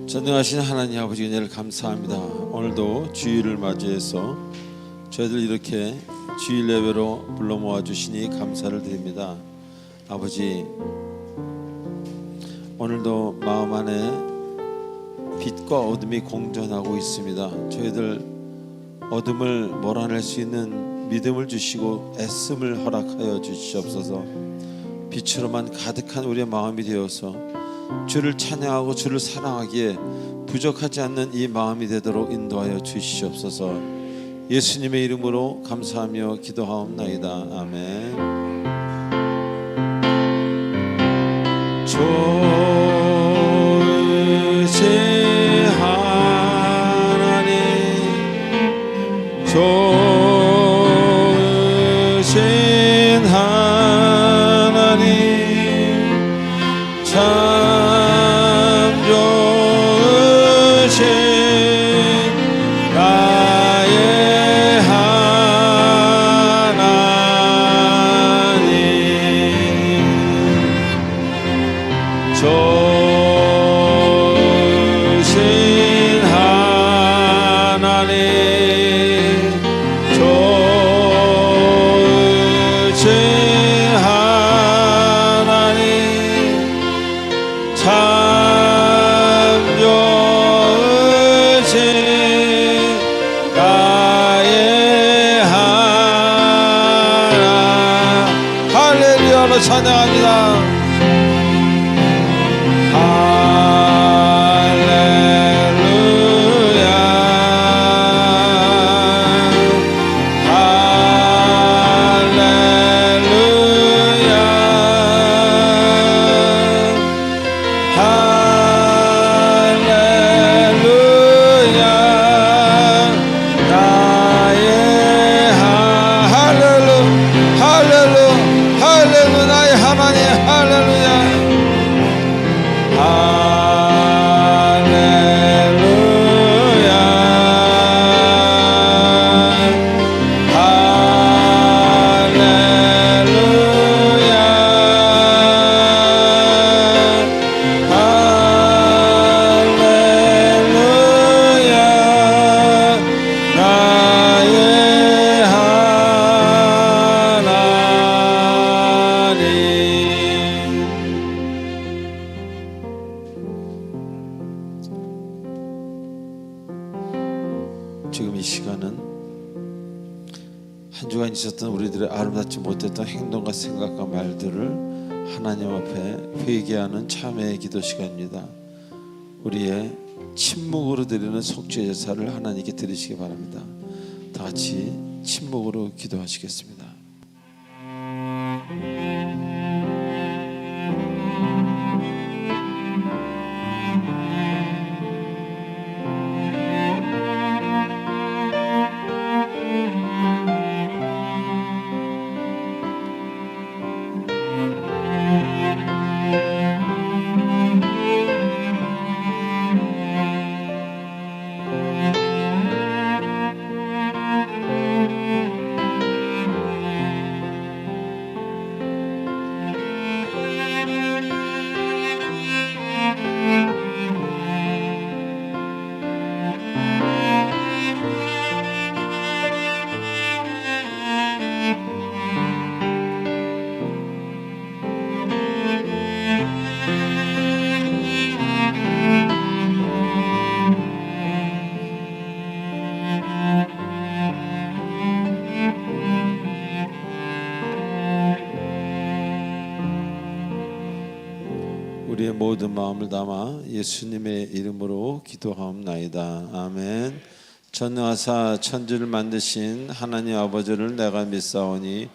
전능하신 하나님 아버지 은혜를 감사합니다. 오늘도 주일을 맞이해서 저희들 이렇게 주일 예배로 불러 모아 주시니 감사를 드립니다. 아버지, 오늘도 마음 안에 빛과 어둠이 공존하고 있습니다. 저희들 어둠을 몰아낼 수 있는 믿음을 주시고 애씀을 허락하여 주시옵소서. 빛으로만 가득한 우리의 마음이 되어서 주를 찬양하고 주를 사랑하기에 부족하지 않는 이 마음이 되도록 인도하여 주시옵소서. 예수님의 이름으로 감사하며 기도하옵나이다. 아멘. 좋으신 하나님, 좋으신 하나님, 참 좋으신 나의 하나님, 좋으신 하나님, 좋으신 하나님, 참 좋으신 나의 하나님. 할렐루야로 찬양합니다. 지금 이 시간은 한 주간 있었던 우리들의 아름답지 못했던 행동과 생각과 말들을 하나님 앞에 회개하는 참회의 기도 시간입니다. 우리의 침묵으로 드리는 속죄 제사를 하나님께 드리시기 바랍니다. 다 같이 침묵으로 기도하시겠습니다. 우리의 모든 마음을 담아 예수님의 이름으로 기도하옵나이다. 아멘. 전능하사 천지를 만드신 하나님 아버지를 내가 믿사오니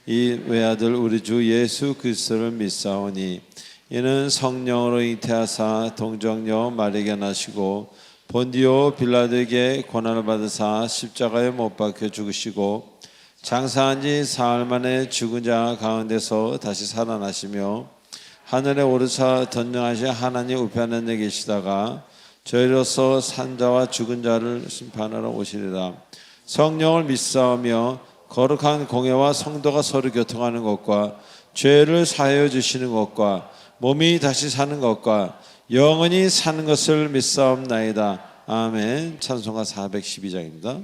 이 외아들 우리 주 예수 그리스도를 믿사오니 이는 성령으로 잉태하사 동정녀 마리아에게 나시고 본디오 빌라도에게 고난을 받으사 십자가에 못 박혀 죽으시고 장사한 지 사흘 만에 죽은 자 가운데서 다시 살아나시며 하늘에 오르사 전능하신 하나님 우편에 계시다가 저희로서 산자와 죽은 자를 심판하러 오시리라. 성령을 믿사오며 거룩한 공회와 성도가 서로 교통하는 것과 죄를 사하여 주시는 것과 몸이 다시 사는 것과 영원히 사는 것을 믿사옵나이다. 아멘. 찬송가 412장입니다.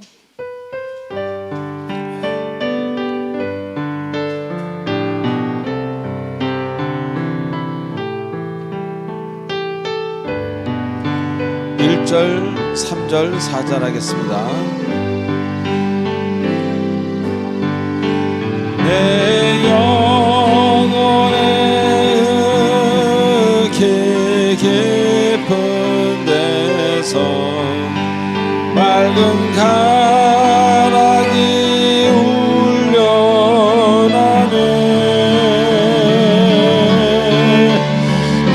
(1절) (3절) (4절) 하겠습니다. 내 영혼의 깊은 데서 맑은 가락이 울려나네.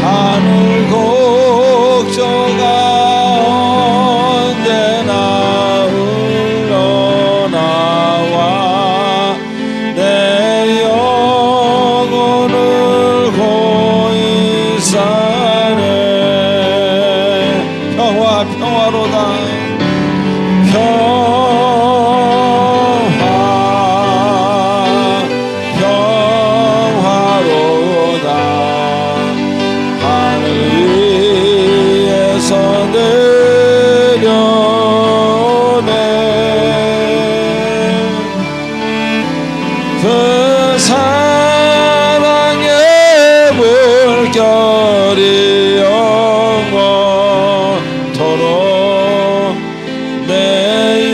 하늘 곡조가 언제나 흘러나와 내 영혼을 고이 싸네. 평화로다. 평화로다. 하늘 위에서 내려오네. 그 사랑의 물결이 영원토록 내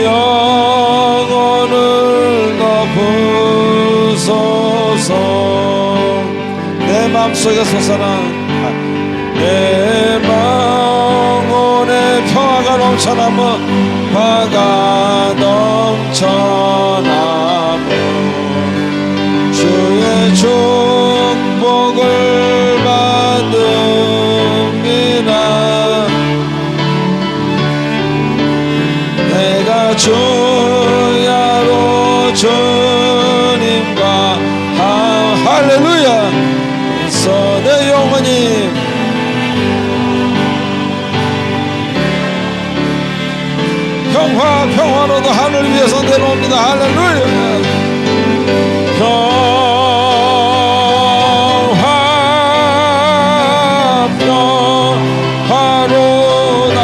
영혼을 덮으소서. 내 마음속에 솟아나 내 영혼에 평화가 넘쳐나며 화가 넘쳐나며 주의 축복을 받음이라. 내가 주야로 주님과 할렐루야 서 내 영혼이 평화로도 하늘 위에서 내려옵니다. 할렐루야. 평화로다.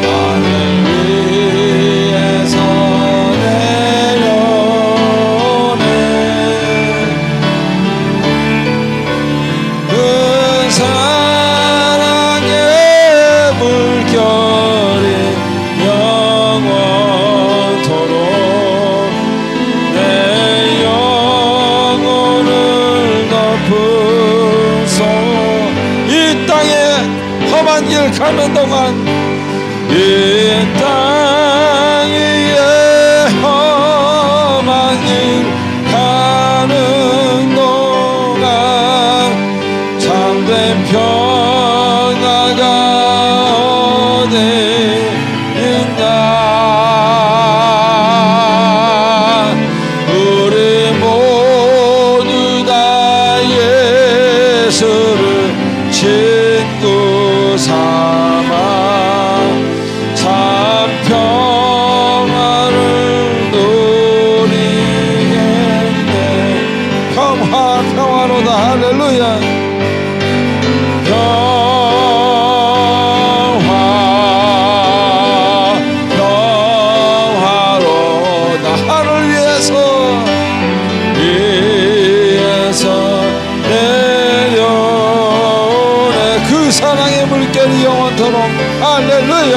하늘 위에서 내려오네. 그 사랑의 물결이 영원토록 내 영혼을 덮으소. 이 땅에 험한 길 가는 동안 이 땅 위에 험한 길 가는 동안 참된 평화가 어디 있나. 우리 모두 다 예수를 친구 삼아 참 평화를 누리겠네. 평화로다. 할렐루야. 평화로다. 하늘 위에서 내려오네. 그 사랑의 물결이 영원토록. 할렐루야.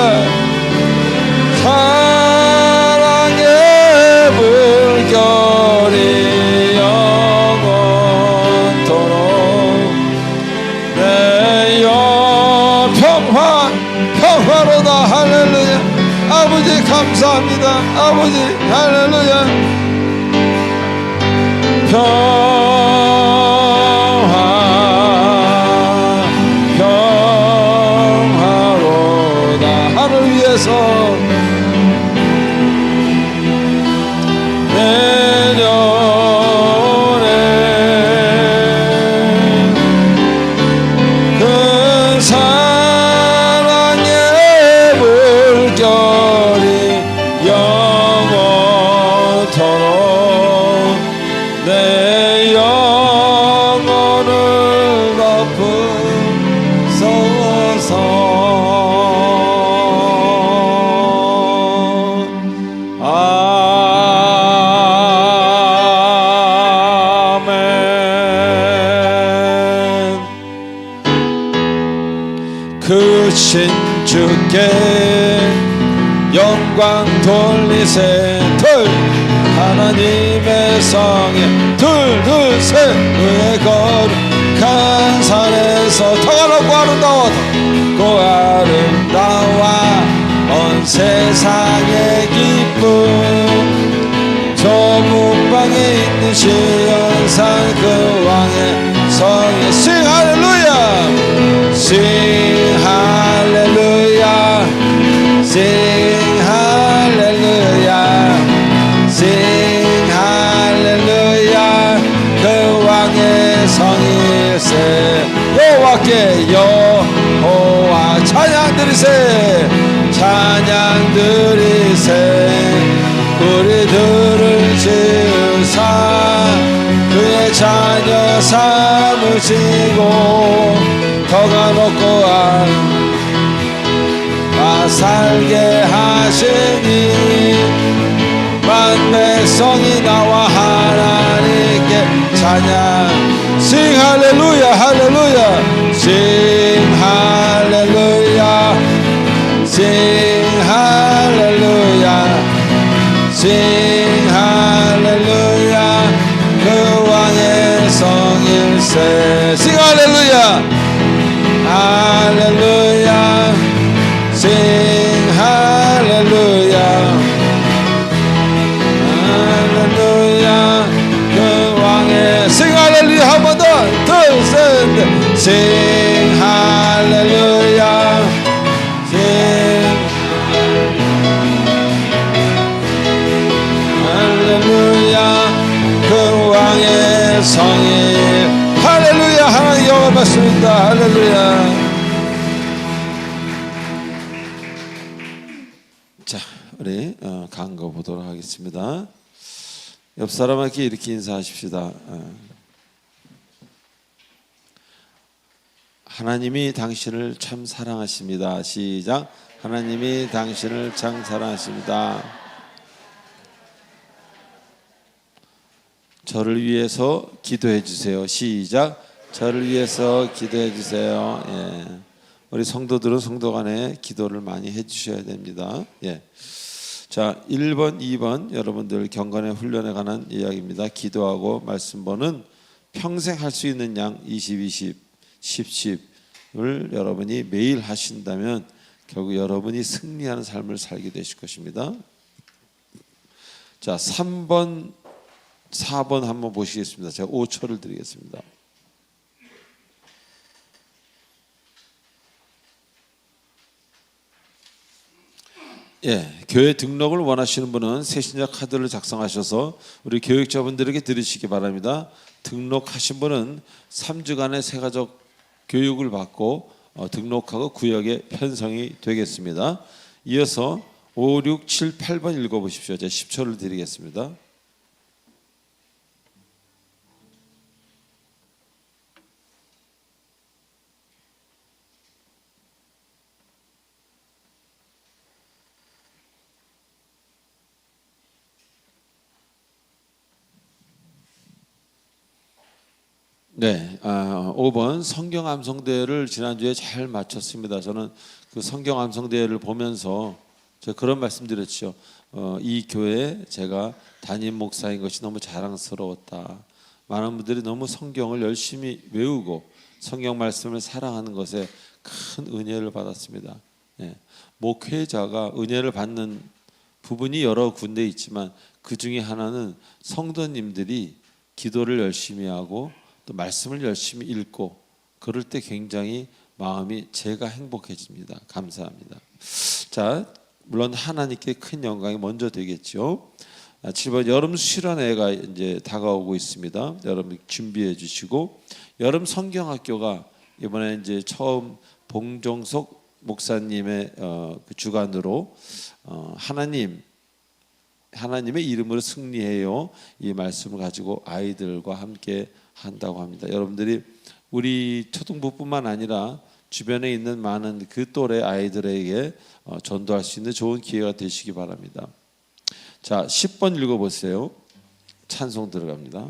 사랑의 물결이 영원토록 내 평화로다. 할렐루야. 아버지 감사합니다. 아버지 할렐루야. 평화로다. 하늘 위에서 내려오네. 그 사랑의 물결이 영원토록 내 영혼을 덮으소. 부르신 주께 영광 돌리세. 둘 하나님의 성에 둘 셋 그의 거룩한 산에서 터가 높고 아름다워 온 세상의 기쁨 좁은 방에 있는 시온산 그 왕의 성에 sing 할렐루야 sing 할렐루야 sing 할렐루야 sing 할렐루야 그 왕의 성일세. 여호와께 여호와 찬양 드리세 찬양 드리세. 우리들을 지으사 그의 자녀 삼으시고 더가 높고 살게 하시니 만 백성이 나와 하나님께 찬양. sing 할렐루야 할렐루야 sing 할렐루야 sing 할렐루야 sing 할렐루야 그 왕의 성일세. sing 할렐루야 할렐루야 sing 할렐루야 할렐루야 그 왕의 sing 할렐루야 한 번 더 둘 셋 sing 할렐루야 sing 할렐루야 그 왕의 성이 할렐루야. 하나님 영광 받습니다. 할렐루야. 자, 우리 강거 보도록 하겠습니다. 옆 사람에게 이렇게 인사하십시다. 하나님이 당신을 참 사랑하십니다. 시작. 하나님이 당신을 참 사랑하십니다. 저를 위해서 기도해 주세요. 시작. 저를 위해서 기도해 주세요. 예. 우리 성도들은 성도 간에 기도를 많이 해 주셔야 됩니다. 예. 자, 1번, 2번 여러분들 경건의 훈련에 관한 이야기입니다. 기도하고 말씀번은 평생 할 수 있는 양 20, 20, 10, 10을 여러분이 매일 하신다면 결국 여러분이 승리하는 삶을 살게 되실 것입니다. 자, 3번, 4번 한번 보시겠습니다. 제가 5초를 드리겠습니다. 예, 교회 등록을 원하시는 분은 새신자 카드를 작성하셔서 우리 교육자분들에게 드리시기 바랍니다. 등록하신 분은 3주간의 새가족 교육을 받고 등록하고 구역에 편성이 되겠습니다. 이어서 5, 6, 7, 8번 읽어보십시오. 제가 10초를 드리겠습니다. 네, 5번 성경 암송대회를 지난주에 잘 마쳤습니다. 저는 그 성경 암송대회를 보면서 제가 그런 말씀드렸죠. 이 교회에 제가 담임 목사인 것이 너무 자랑스러웠다. 많은 분들이 너무 성경을 열심히 외우고 성경 말씀을 사랑하는 것에 큰 은혜를 받았습니다. 예, 목회자가 은혜를 받는 부분이 여러 군데 있지만 그 중에 하나는 성도님들이 기도를 열심히 하고 또 말씀을 열심히 읽고 그럴 때 굉장히 마음이 제가 행복해집니다. 감사합니다. 자, 물론 하나님께 큰 영광이 먼저 되겠죠. 7번 여름 수련회가 이제 다가오고 있습니다. 여러분 준비해 주시고 여름 성경학교가 이번에 이제 처음 봉종석 목사님의 그 주관으로 하나님의 이름으로 승리해요. 이 말씀을 가지고 아이들과 함께 한다고 합니다. 여러분들이 우리 초등부뿐만 아니라 주변에 있는 많은 그 또래 아이들에게 전도할 수 있는 좋은 기회가 되시기 바랍니다. 자, 10번 읽어보세요. 찬송 들어갑니다.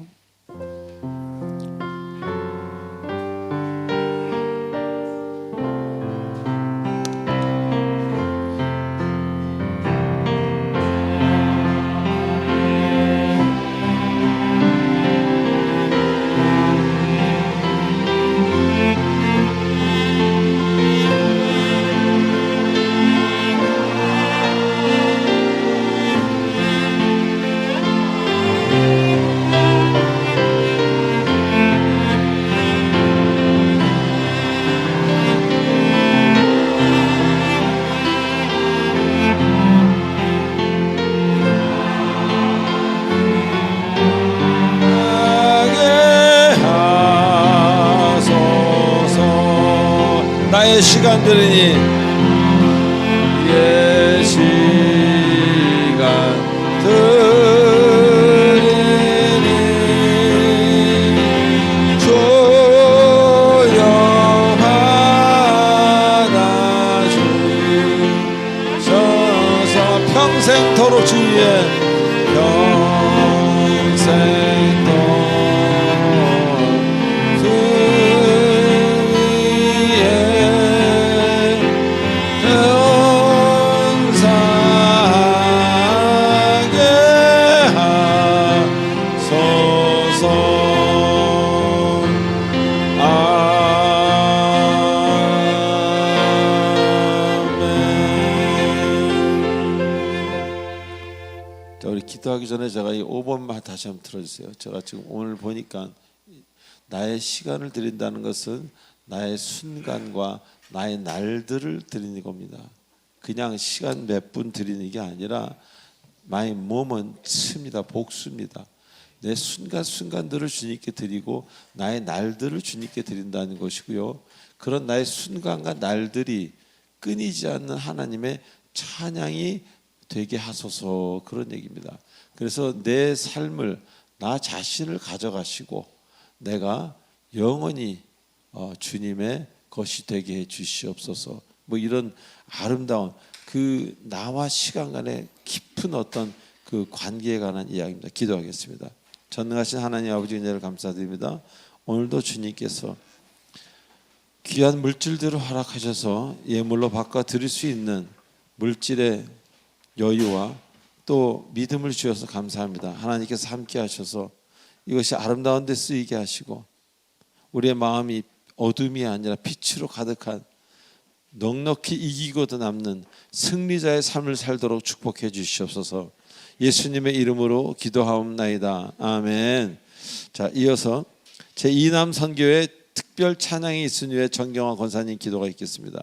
나의 시간 드리니 예 시간 드리니 조용하다 주셔서 평생토록 주위에 평생토록 기도하기 전에 제가 이 5번만 다시 한번 들어주세요. 제가 지금 오늘 보니까 나의 시간을 드린다는 것은 나의 순간과 나의 날들을 드리는 겁니다. 그냥 시간 몇 분 드리는 게 아니라 my moment입니다. 복수입니다. 내 순간순간들을 주님께 드리고 나의 날들을 주님께 드린다는 것이고요. 그런 나의 순간과 날들이 끊이지 않는 하나님의 찬양이 되게 하소서, 그런 얘기입니다. 그래서 내 삶을, 나 자신을 가져가시고 내가 영원히 주님의 것이 되게 해 주시옵소서. 뭐 이런 아름다운 그 나와 시간 간의 깊은 어떤 그 관계에 관한 이야기입니다. 기도하겠습니다. 전능하신 하나님 아버지 은혜를 감사드립니다. 오늘도 주님께서 귀한 물질들을 허락하셔서 예물로 바꿔 드릴 수 있는 물질의 여유와 또 믿음을 주셔서 감사합니다. 하나님께서 함께 하셔서 이것이 아름다운 데 쓰이게 하시고 우리의 마음이 어둠이 아니라 빛으로 가득한 넉넉히 이기고도 남는 승리자의 삶을 살도록 축복해 주시옵소서. 예수님의 이름으로 기도하옵나이다. 아멘. 자, 이어서 제2남 선교회 특별 찬양이 있은 후에 정경화 권사님 기도가 있겠습니다.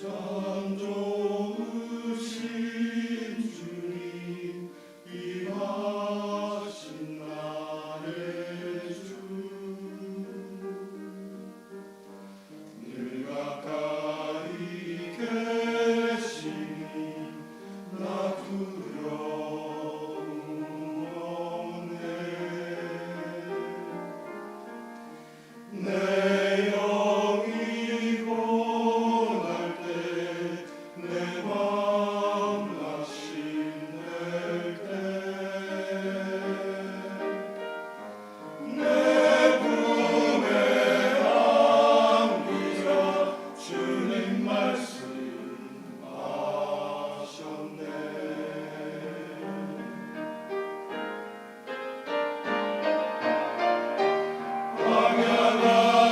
참 좋으신 주님, 귀하신 나의 주, 늘 가까이 계시니 나 두려움 없네. 내 영이 고날 때 내 맘 낙심될 때 내 품에 안기자 주님 말씀하셨네. 방향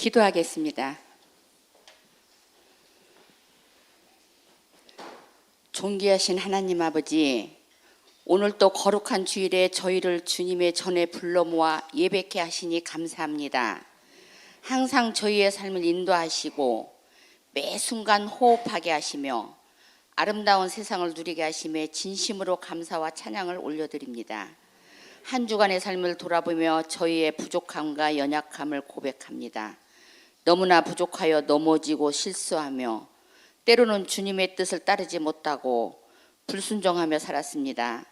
기도하겠습니다. 존귀하신 하나님 아버지, 오늘 또 거룩한 주일에 저희를 주님의 전에 불러 모아 예배케 하시니 감사합니다. 항상 저희의 삶을 인도하시고 매 순간 호흡하게 하시며 아름다운 세상을 누리게 하심에 진심으로 감사와 찬양을 올려드립니다. 한 주간의 삶을 돌아보며 저희의 부족함과 연약함을 고백합니다. 너무나 부족하여 넘어지고 실수하며 때로는 주님의 뜻을 따르지 못하고 불순종하며 살았습니다.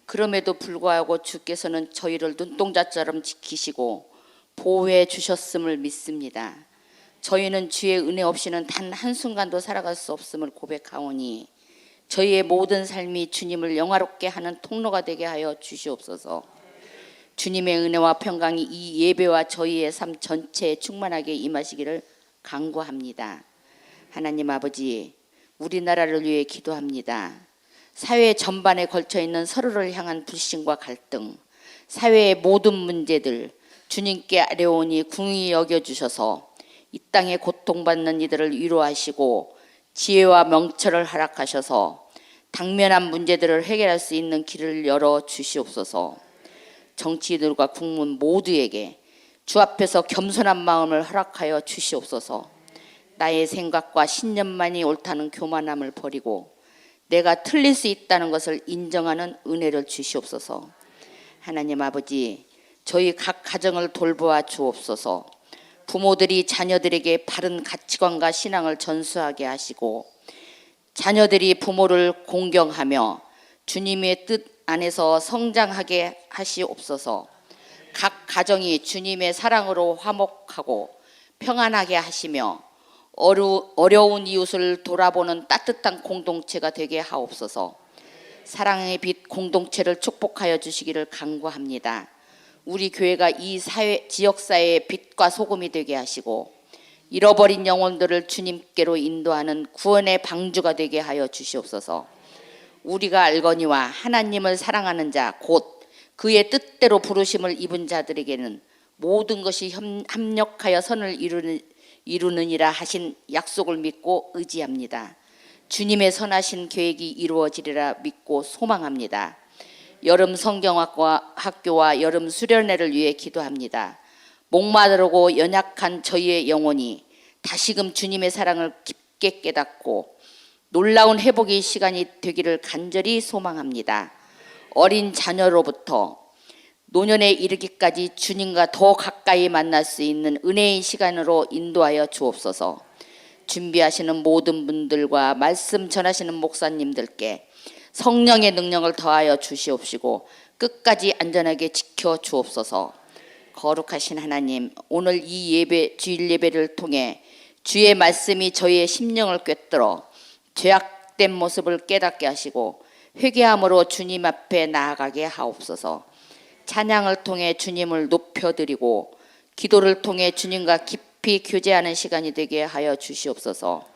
그럼에도 불구하고 주께서는 저희를 눈동자처럼 지키시고 보호해 주셨음을 믿습니다. 저희는 주의 은혜 없이는 단 한순간도 살아갈 수 없음을 고백하오니 저희의 모든 삶이 주님을 영화롭게 하는 통로가 되게 하여 주시옵소서. 주님의 은혜와 평강이 이 예배와 저희의 삶 전체에 충만하게 임하시기를 간구합니다. 하나님 아버지, 우리나라를 위해 기도합니다. 사회 전반에 걸쳐 있는 서로를 향한 불신과 갈등, 사회의 모든 문제들 주님께 아뢰오니 궁히 여겨주셔서 이 땅에 고통받는 이들을 위로하시고 지혜와 명철을 허락하셔서 당면한 문제들을 해결할 수 있는 길을 열어 주시옵소서. 정치인들과 국민 모두에게 주 앞에서 겸손한 마음을 허락하여 주시옵소서. 나의 생각과 신념만이 옳다는 교만함을 버리고 내가 틀릴 수 있다는 것을 인정하는 은혜를 주시옵소서. 하나님 아버지, 저희 각 가정을 돌보아 주옵소서. 부모들이 자녀들에게 바른 가치관과 신앙을 전수하게 하시고 자녀들이 부모를 공경하며 주님의 뜻 안에서 성장하게 하시옵소서. 각 가정이 주님의 사랑으로 화목하고 평안하게 하시며 어려운 이웃을 돌아보는 따뜻한 공동체가 되게 하옵소서. 사랑의 빛 공동체를 축복하여 주시기를 간구합니다. 우리 교회가 이 지역사회의 빛과 소금이 되게 하시고 잃어버린 영혼들을 주님께로 인도하는 구원의 방주가 되게 하여 주시옵소서. 우리가 알거니와 하나님을 사랑하는 자 곧 그의 뜻대로 부르심을 입은 자들에게는 모든 것이 합력하여 선을 이루느니라 하신 약속을 믿고 의지합니다. 주님의 선하신 계획이 이루어지리라 믿고 소망합니다. 여름 성경학교와 여름 수련회를 위해 기도합니다. 목마르고 연약한 저희의 영혼이 다시금 주님의 사랑을 깊게 깨닫고 놀라운 회복의 시간이 되기를 간절히 소망합니다. 어린 자녀로부터 노년에 이르기까지 주님과 더 가까이 만날 수 있는 은혜의 시간으로 인도하여 주옵소서. 준비하시는 모든 분들과 말씀 전하시는 목사님들께 성령의 능력을 더하여 주시옵시고 끝까지 안전하게 지켜 주옵소서. 거룩하신 하나님, 오늘 이 주일 예배를 통해 주의 말씀이 저희의 심령을 꿰뚫어 죄악된 모습을 깨닫게 하시고 회개함으로 주님 앞에 나아가게 하옵소서. 찬양을 통해 주님을 높여드리고 기도를 통해 주님과 깊이 교제하는 시간이 되게 하여 주시옵소서.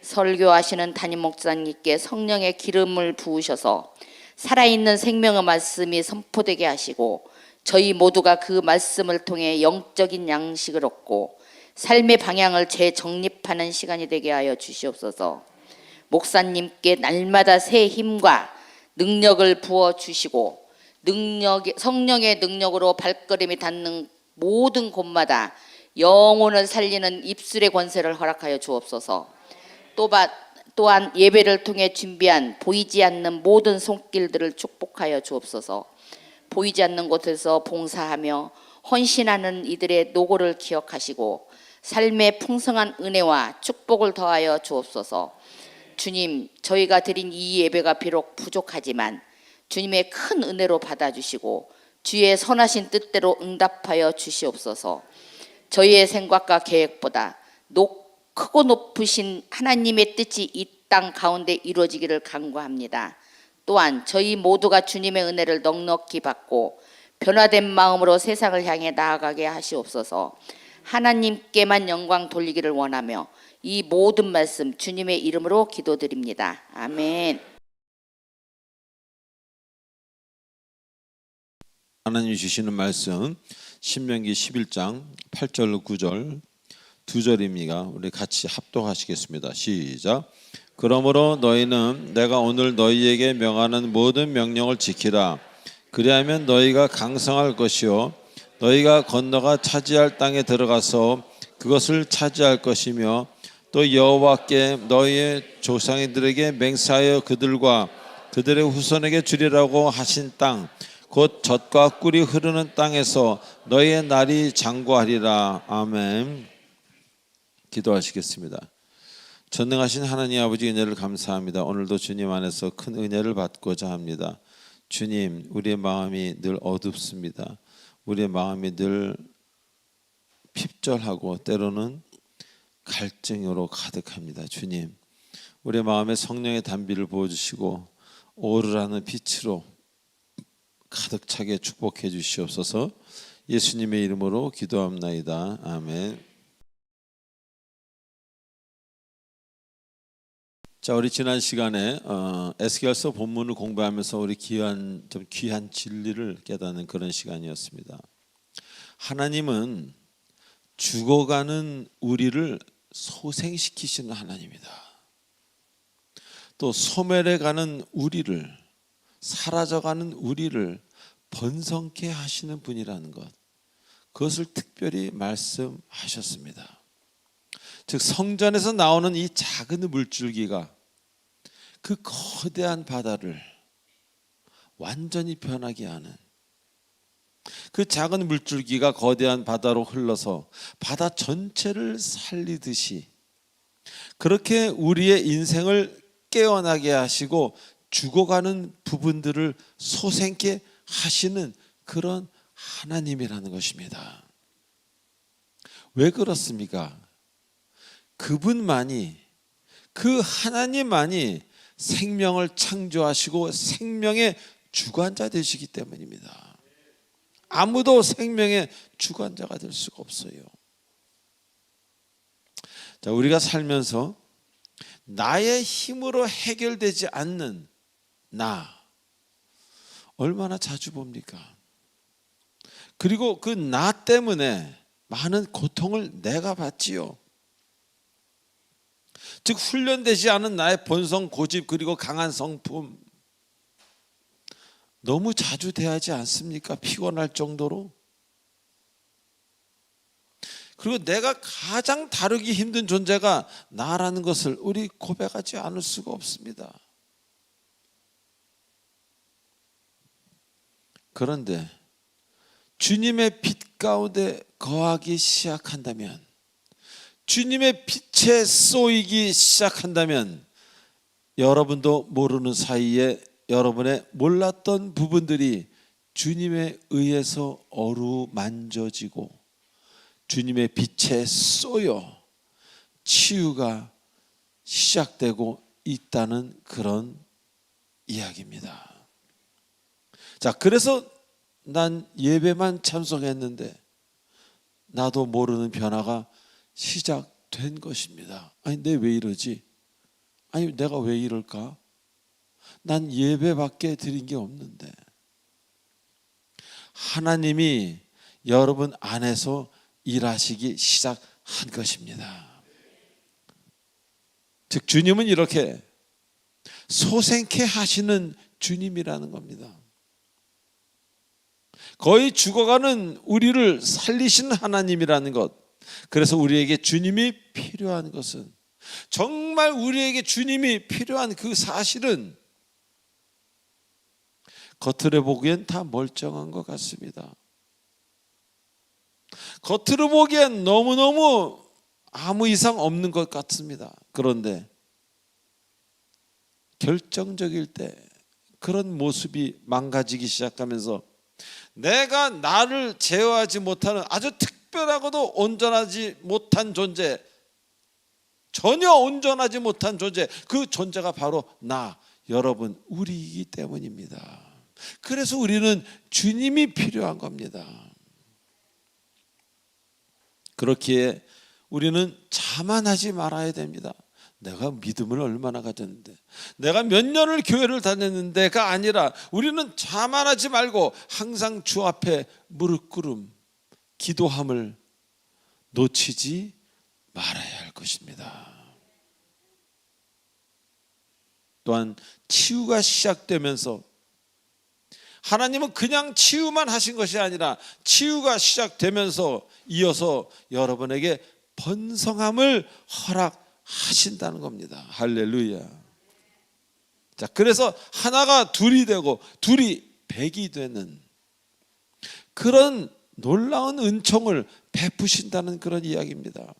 설교하시는 담임 목사님께 성령의 기름을 부으셔서 살아있는 생명의 말씀이 선포되게 하시고 저희 모두가 그 말씀을 통해 영적인 양식을 얻고 삶의 방향을 재정립하는 시간이 되게 하여 주시옵소서. 목사님께 날마다 새 힘과 능력을 부어주시고 성령의 능력으로 발걸음이 닿는 모든 곳마다 영혼을 살리는 입술의 권세를 허락하여 주옵소서. 또한 예배를 통해 준비한 보이지 않는 모든 손길들을 축복하여 주옵소서. 보이지 않는 곳에서 봉사하며 헌신하는 이들의 노고를 기억하시고 삶의 풍성한 은혜와 축복을 더하여 주옵소서. 주님, 저희가 드린 이 예배가 비록 부족하지만 주님의 큰 은혜로 받아주시고 주의 선하신 뜻대로 응답하여 주시옵소서. 저희의 생각과 계획보다 크고 높으신 하나님의 뜻이 이 땅 가운데 이루어지기를 간구합니다. 또한 저희 모두가 주님의 은혜를 넉넉히 받고 변화된 마음으로 세상을 향해 나아가게 하시옵소서. 하나님께만 영광 돌리기를 원하며 이 모든 말씀 주님의 이름으로 기도드립니다. 아멘. 하나님 주시는 말씀 신명기 11장 8절 9절 2절입니다. 우리 같이 합독하시겠습니다. 시작. 그러므로 너희는 내가 오늘 너희에게 명하는 모든 명령을 지키라. 그리하면 너희가 강성할 것이요 너희가 건너가 차지할 땅에 들어가서 그것을 차지할 것이며 또 여호와께 너희의 조상들에게 맹세하여 그들과 그들의 후손에게 주리라고 하신 땅 곧 젖과 꿀이 흐르는 땅에서 너희의 날이 장구하리라. 아멘. 기도하시겠습니다. 전능하신 하나님 아버지 은혜를 감사합니다. 오늘도 주님 안에서 큰 은혜를 받고자 합니다. 주님, 우리의 마음이 늘 어둡습니다. 우리의 마음이 늘 핍절하고 때로는 갈증으로 가득합니다. 주님, 우리의 마음에 성령의 단비를 부어주시고 오르라는 빛으로 가득 차게 축복해 주시옵소서. 예수님의 이름으로 기도합나이다. 아멘. 자, 우리 지난 시간에 에스겔서 본문을 공부하면서 우리 귀한 진리를 깨닫는 그런 시간이었습니다. 하나님은 죽어가는 우리를 소생시키시는 하나님이다. 또 소멸해가는 우리를, 사라져가는 우리를 번성케 하시는 분이라는 것, 그것을 특별히 말씀하셨습니다. 즉 성전에서 나오는 이 작은 물줄기가 그 거대한 바다를 완전히 변하게 하는, 그 작은 물줄기가 거대한 바다로 흘러서 바다 전체를 살리듯이 그렇게 우리의 인생을 깨어나게 하시고 죽어가는 부분들을 소생케 하시는 그런 하나님이라는 것입니다. 왜 그렇습니까? 그분만이, 그 하나님만이 생명을 창조하시고 생명의 주관자 되시기 때문입니다. 아무도 생명의 주관자가 될 수가 없어요. 자, 우리가 살면서 나의 힘으로 해결되지 않는 나 얼마나 자주 봅니까? 그리고 그 나 때문에 많은 고통을 내가 받지요. 즉 훈련되지 않은 나의 본성, 고집, 그리고 강한 성품 너무 자주 대하지 않습니까? 피곤할 정도로. 그리고 내가 가장 다루기 힘든 존재가 나라는 것을 우리 고백하지 않을 수가 없습니다. 그런데 주님의 빛 가운데 거하기 시작한다면, 주님의 빛에 쏘이기 시작한다면 여러분도 모르는 사이에 여러분의 몰랐던 부분들이 주님에 의해서 어루만져지고 주님의 빛에 쏘여 치유가 시작되고 있다는 그런 이야기입니다. 자, 그래서 난 예배만 참석했는데 나도 모르는 변화가 시작된 것입니다. 아니, 내 왜 이러지? 아니, 내가 왜 이럴까? 난 예배밖에 드린 게 없는데. 하나님이 여러분 안에서 일하시기 시작한 것입니다. 즉 주님은 이렇게 소생케 하시는 주님이라는 겁니다. 거의 죽어가는 우리를 살리신 하나님이라는 것. 그래서 우리에게 주님이 필요한 것은, 정말 우리에게 주님이 필요한 그 사실은 겉으로 보기엔 다 멀쩡한 것 같습니다. 겉으로 보기엔 너무너무 아무 이상 없는 것 같습니다. 그런데 결정적일 때 그런 모습이 망가지기 시작하면서 내가 나를 제어하지 못하는 아주 특별하고도 온전하지 못한 존재, 전혀 온전하지 못한 존재, 그 존재가 바로 나, 여러분, 우리이기 때문입니다. 그래서 우리는 주님이 필요한 겁니다. 그렇기에 우리는 자만하지 말아야 됩니다. 내가 믿음을 얼마나 가졌는데, 내가 몇 년을 교회를 다녔는데가 아니라 우리는 자만하지 말고 항상 주 앞에 무릎 꿇음, 기도함을 놓치지 말아야 할 것입니다. 또한 치유가 시작되면서 하나님은 그냥 치유만 하신 것이 아니라 치유가 시작되면서 이어서 여러분에게 번성함을 허락하신다는 겁니다. 할렐루야. 자, 그래서 하나가 둘이 되고 둘이 백이 되는 그런 놀라운 은총을 베푸신다는 그런 이야기입니다.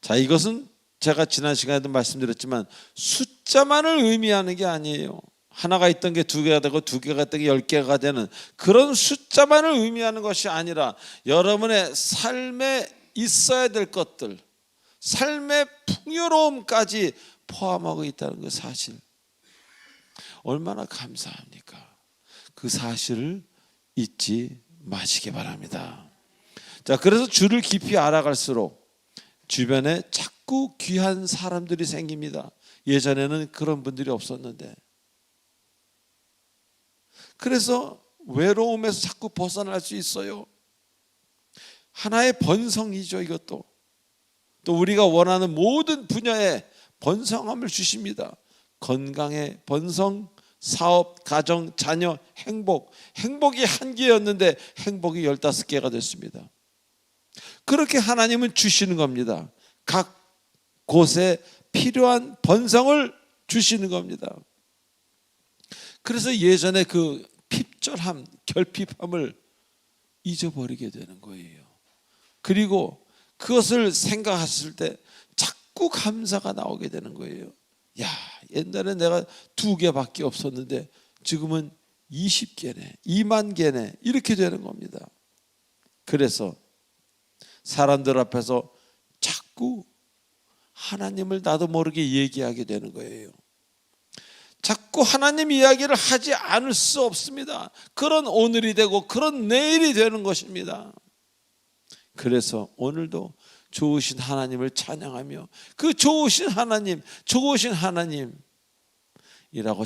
자, 이것은 제가 지난 시간에도 말씀드렸지만 숫자만을 의미하는 게 아니에요. 하나가 있던 게 두 개가 되고 두 개가 있던 게 10개가 되는 그런 숫자만을 의미하는 것이 아니라 여러분의 삶에 있어야 될 것들, 삶의 풍요로움까지 포함하고 있다는 그 사실, 얼마나 감사합니까? 그 사실을 잊지 마시기 바랍니다. 자, 그래서 주를 깊이 알아갈수록 주변에 자꾸 귀한 사람들이 생깁니다. 예전에는 그런 분들이 없었는데, 그래서 외로움에서 자꾸 벗어날 수 있어요. 하나의 번성이죠. 이것도 또 우리가 원하는 모든 분야에 번성함을 주십니다. 건강의 번성, 사업, 가정, 자녀, 행복이 한 개였는데 행복이 15개가 됐습니다. 그렇게 하나님은 주시는 겁니다. 각 곳에 필요한 번성을 주시는 겁니다. 그래서 예전에 그 핍절함, 결핍함을 잊어버리게 되는 거예요. 그리고 그것을 생각했을 때 자꾸 감사가 나오게 되는 거예요. 야, 옛날에 내가 2개밖에 없었는데 지금은 20개네, 2만 개네, 이렇게 되는 겁니다. 그래서 사람들 앞에서 자꾸 하나님을 나도 모르게 얘기하게 되는 거예요. 자꾸 하나님 이야기를 하지 않을 수 없습니다. 그런 오늘이 되고 그런 내일이 되는 것입니다. 그래서 오늘도 좋으신 하나님을 찬양하며 그 좋으신 하나님이라고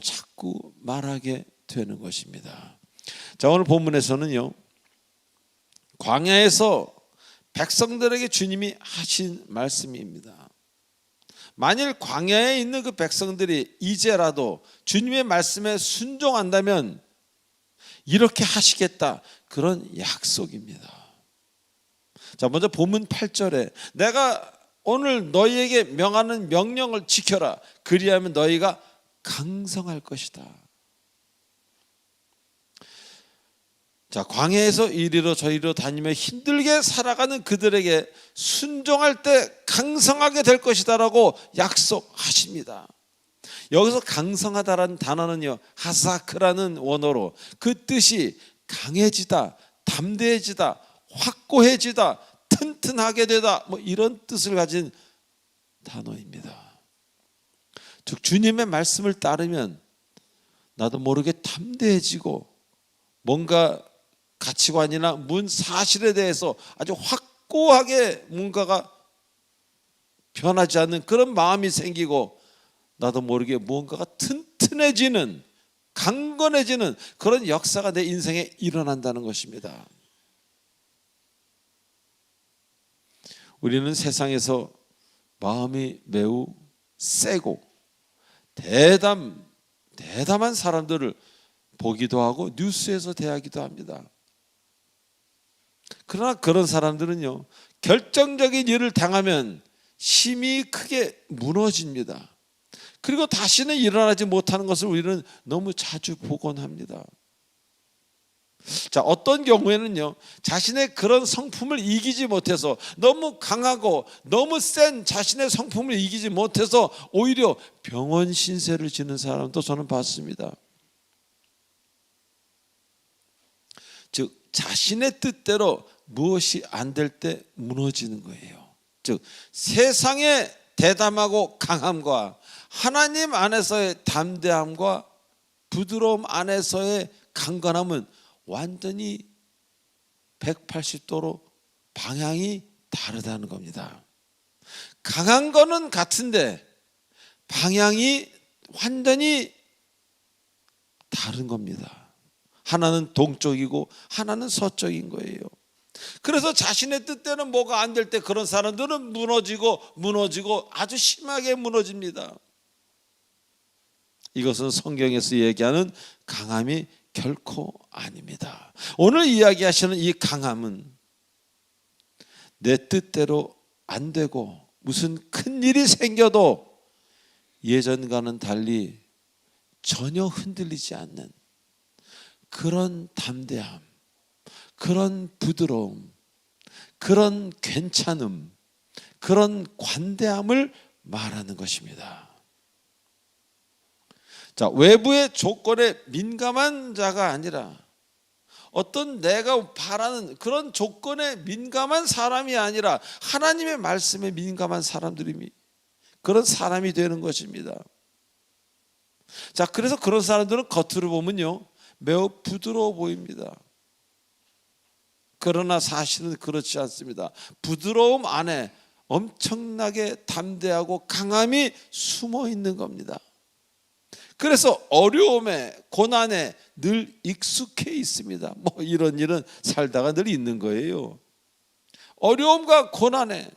자꾸 말하게 되는 것입니다. 자, 오늘 본문에서는요, 광야에서 백성들에게 주님이 하신 말씀입니다. 만일 광야에 있는 그 백성들이 이제라도 주님의 말씀에 순종한다면 이렇게 하시겠다, 그런 약속입니다. 자, 먼저 본문 8절에 내가 오늘 너희에게 명하는 명령을 지켜라, 그리하면 너희가 강성할 것이다. 자, 광야에서 이리로 저리로 다니며 힘들게 살아가는 그들에게 순종할 때 강성하게 될 것이다 라고 약속하십니다. 여기서 강성하다라는 단어는요, 하사크라는 원어로 그 뜻이 강해지다, 담대해지다, 확고해지다, 튼튼하게 되다, 뭐 이런 뜻을 가진 단어입니다. 즉 주님의 말씀을 따르면 나도 모르게 담대해지고 뭔가 가치관이나 문 사실에 대해서 아주 확고하게 뭔가가 변하지 않는 그런 마음이 생기고 나도 모르게 무언가가 튼튼해지는, 강건해지는 그런 역사가 내 인생에 일어난다는 것입니다. 우리는 세상에서 마음이 매우 세고 대담한 사람들을 보기도 하고 뉴스에서 대하기도 합니다. 그러나 그런 사람들은요, 결정적인 일을 당하면 심히 크게 무너집니다. 그리고 다시는 일어나지 못하는 것을 우리는 너무 자주 보곤 합니다. 자, 어떤 경우에는요, 자신의 그런 성품을 이기지 못해서 너무 강하고 너무 센 자신의 성품을 이기지 못해서 오히려 병원 신세를 지는 사람도 저는 봤습니다. 즉 자신의 뜻대로 무엇이 안 될 때 무너지는 거예요. 즉 세상의 대담하고 강함과 하나님 안에서의 담대함과 부드러움 안에서의 강건함은 완전히 180도로 방향이 다르다는 겁니다. 강한 거는 같은데 방향이 완전히 다른 겁니다. 하나는 동쪽이고 하나는 서쪽인 거예요. 그래서 자신의 뜻대로 뭐가 안 될 때 그런 사람들은 무너지고 아주 심하게 무너집니다. 이것은 성경에서 얘기하는 강함이 결코 아닙니다. 오늘 이야기하시는 이 강함은 내 뜻대로 안 되고 무슨 큰 일이 생겨도 예전과는 달리 전혀 흔들리지 않는 그런 담대함, 그런 부드러움, 그런 괜찮음, 그런 관대함을 말하는 것입니다. 자, 외부의 조건에 민감한 자가 아니라 어떤 내가 바라는 그런 조건에 민감한 사람이 아니라 하나님의 말씀에 민감한 사람들이 그런 사람이 되는 것입니다. 자, 그래서 그런 사람들은 겉으로 보면요 매우 부드러워 보입니다. 그러나 사실은 그렇지 않습니다. 부드러움 안에 엄청나게 담대하고 강함이 숨어 있는 겁니다. 그래서 어려움에 고난에 늘 익숙해 있습니다. 뭐 이런 일은 살다가 늘 있는 거예요. 어려움과 고난에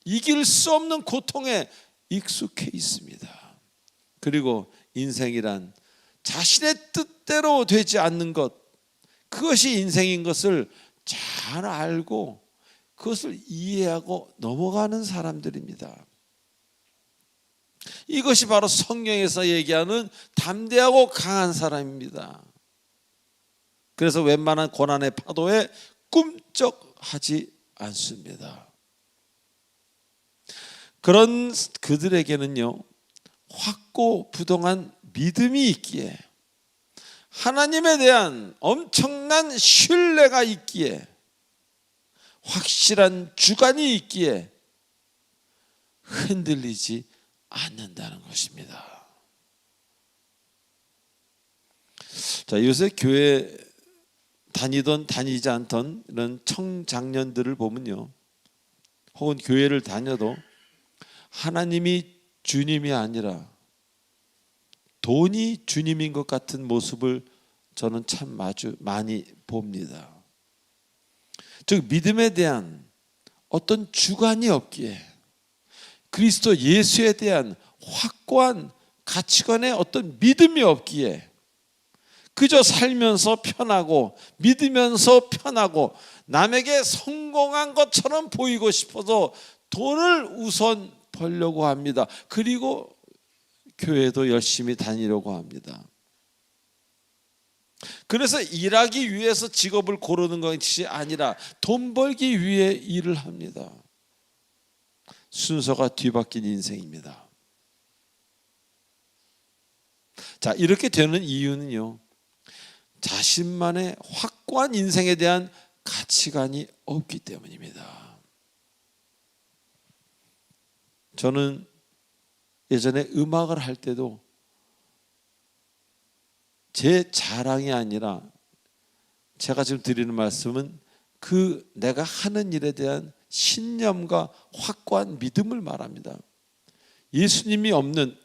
이길 수 없는 고통에 익숙해 있습니다. 그리고 인생이란 자신의 뜻대로 되지 않는 것, 그것이 인생인 것을 잘 알고 그것을 이해하고 넘어가는 사람들입니다. 이것이 바로 성경에서 얘기하는 담대하고 강한 사람입니다. 그래서 웬만한 고난의 파도에 꿈쩍하지 않습니다. 그런 그들에게는요 확고부동한 믿음이 있기에 하나님에 대한 엄청난 신뢰가 있기에 확실한 주관이 있기에 흔들리지 않는다는 것입니다. 자, 요새 교회 다니던 다니지 않던 이런 청장년들을 보면요 혹은 교회를 다녀도 하나님이 주님이 아니라 돈이 주님인 것 같은 모습을 저는 참 아주 많이 봅니다. 즉 믿음에 대한 어떤 주관이 없기에 그리스도 예수에 대한 확고한 가치관의 어떤 믿음이 없기에 그저 살면서 편하고 믿으면서 편하고 남에게 성공한 것처럼 보이고 싶어서 돈을 우선 벌려고 합니다. 그리고 교회도 열심히 다니려고 합니다. 그래서 일하기 위해서 직업을 고르는 것이 아니라 돈 벌기 위해 일을 합니다. 순서가 뒤바뀐 인생입니다. 자, 이렇게 되는 이유는요 자신만의 확고한 인생에 대한 가치관이 없기 때문입니다. 저는 예전에 음악을 할 때도 제 자랑이 아니라 제가 지금 드리는 말씀은 그 내가 하는 일에 대한 신념과 확고한 믿음을 말합니다. 예수님이 없는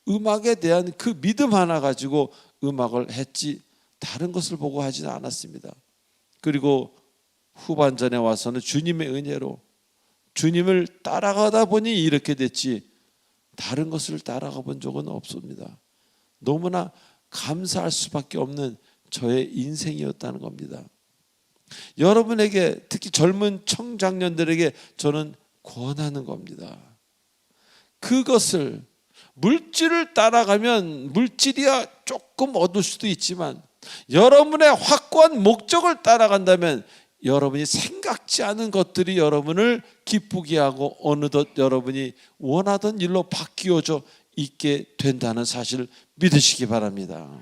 음악에 대한 그 믿음 하나 가지고 음악을 했지 다른 것을 보고 하지는 않았습니다. 그리고 후반전에 와서는 주님의 은혜로 주님을 따라가다 보니 이렇게 됐지 다른 것을 따라가 본 적은 없습니다. 너무나 감사할 수밖에 없는 저의 인생이었다는 겁니다. 여러분에게 특히 젊은 청장년들에게 저는 권하는 겁니다. 그것을 물질을 따라가면 물질이야 조금 얻을 수도 있지만 여러분의 확고한 목적을 따라간다면 여러분이 생각지 않은 것들이 여러분을 기쁘게 하고 어느덧 여러분이 원하던 일로 바뀌어져 있게 된다는 사실을 믿으시기 바랍니다.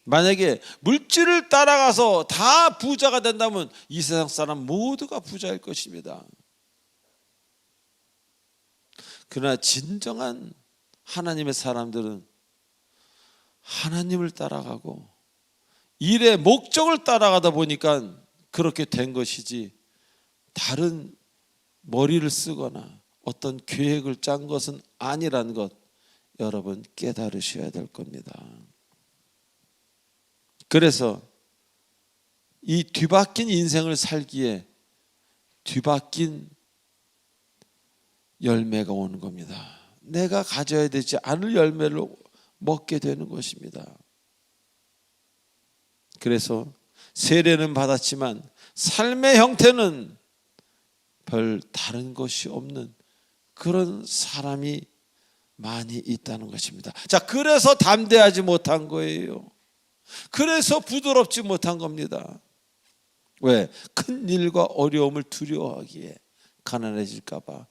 만약에 물질을 따라가서 다 부자가 된다면 이 세상 사람 모두가 부자일 것입니다. 그러나 진정한 하나님의 사람들은 하나님을 따라가고 일의 목적을 따라가다 보니까 그렇게 된 것이지 다른 머리를 쓰거나 어떤 계획을 짠 것은 아니라는 것 여러분 깨달으셔야 될 겁니다. 그래서 이 뒤바뀐 인생을 살기에 뒤바뀐 열매가 오는 겁니다. 내가 가져야 되지 않을 열매를 먹게 되는 것입니다. 그래서 세례는 받았지만 삶의 형태는 별 다른 것이 없는 그런 사람이 많이 있다는 것입니다. 자, 그래서 담대하지 못한 거예요. 그래서 부드럽지 못한 겁니다. 왜? 큰 일과 어려움을 두려워하기에, 가난해질까 봐,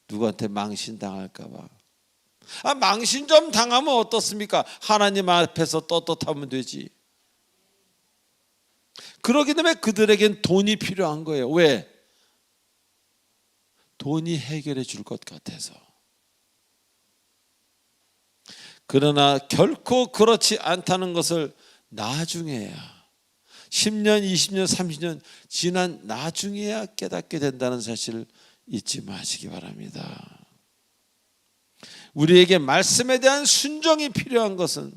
누구한테 망신당할까 봐. 망신 좀 당하면 어떻습니까? 하나님 앞에서 떳떳하면 되지. 그러기 때문에 그들에겐 돈이 필요한 거예요. 왜? 돈이 해결해 줄 것 같아서. 그러나 결코 그렇지 않다는 것을 나중에야, 10년, 20년, 30년 지난 나중에야 깨닫게 된다는 사실을 잊지 마시기 바랍니다. 우리에게 말씀에 대한 순종이 필요한 것은,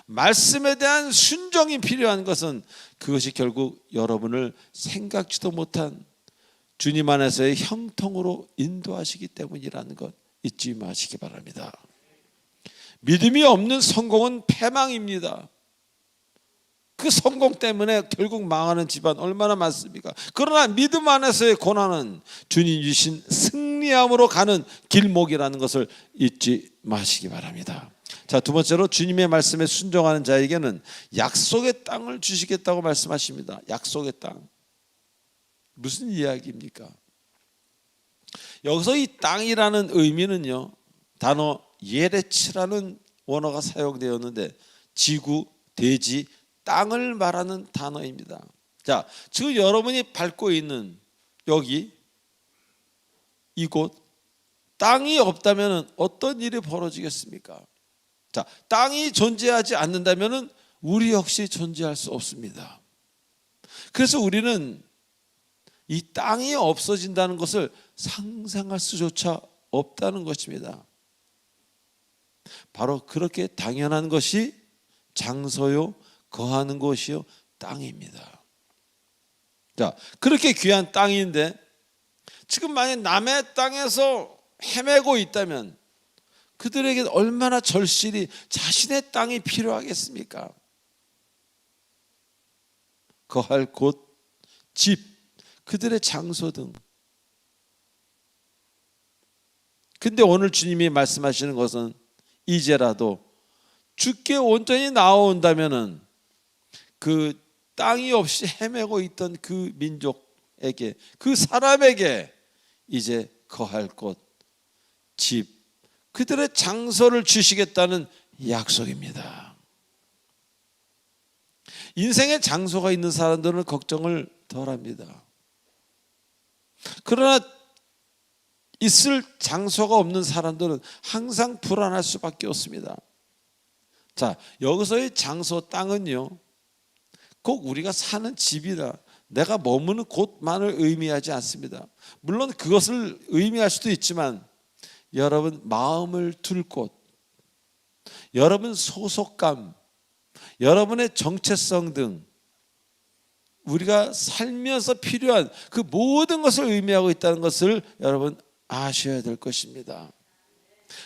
말씀에 대한 순종이 필요한 것은 그것이 결국 여러분을 생각지도 못한 주님 안에서의 형통으로 인도하시기 때문이라는 것 잊지 마시기 바랍니다. 믿음이 없는 성공은 패망입니다. 그 성공 때문에 결국 망하는 집안 얼마나 많습니까? 그러나 믿음 안에서의 고난은 주님 주신 승리함으로 가는 길목이라는 것을 잊지 마시기 바랍니다. 자, 두 번째로 주님의 말씀에 순종하는 자에게는 약속의 땅을 주시겠다고 말씀하십니다. 약속의 땅. 무슨 이야기입니까? 여기서 이 땅이라는 의미는요, 단어 예레치라는 원어가 사용되었는데 지구, 대지, 땅을 말하는 단어입니다. 자, 지금 여러분이 밟고 있는 여기 이곳, 땅이 없다면 어떤 일이 벌어지겠습니까? 자, 땅이 존재하지 않는다면 우리 역시 존재할 수 없습니다. 그래서 우리는 이 땅이 없어진다는 것을 상상할 수조차 없다는 것입니다. 바로 그렇게 당연한 것이 장소요, 거하는 곳이요, 땅입니다. 자, 그렇게 귀한 땅인데 지금 만약 남의 땅에서 헤매고 있다면 그들에게 얼마나 절실히 자신의 땅이 필요하겠습니까? 거할 곳, 집, 그들의 장소 등. 근데 오늘 주님이 말씀하시는 것은 이제라도 주께 온전히 나아온다면은 그 땅이 없이 헤매고 있던 그 민족에게, 그 사람에게 이제 거할 곳, 집, 그들의 장소를 주시겠다는 약속입니다. 인생에 장소가 있는 사람들은 걱정을 덜합니다. 그러나 있을 장소가 없는 사람들은 항상 불안할 수밖에 없습니다. 자, 여기서의 장소, 땅은요, 꼭 우리가 사는 집이나 내가 머무는 곳만을 의미하지 않습니다. 물론 그것을 의미할 수도 있지만 여러분 마음을 둘 곳, 여러분 소속감, 여러분의 정체성 등 우리가 살면서 필요한 그 모든 것을 의미하고 있다는 것을 여러분 아셔야 될 것입니다.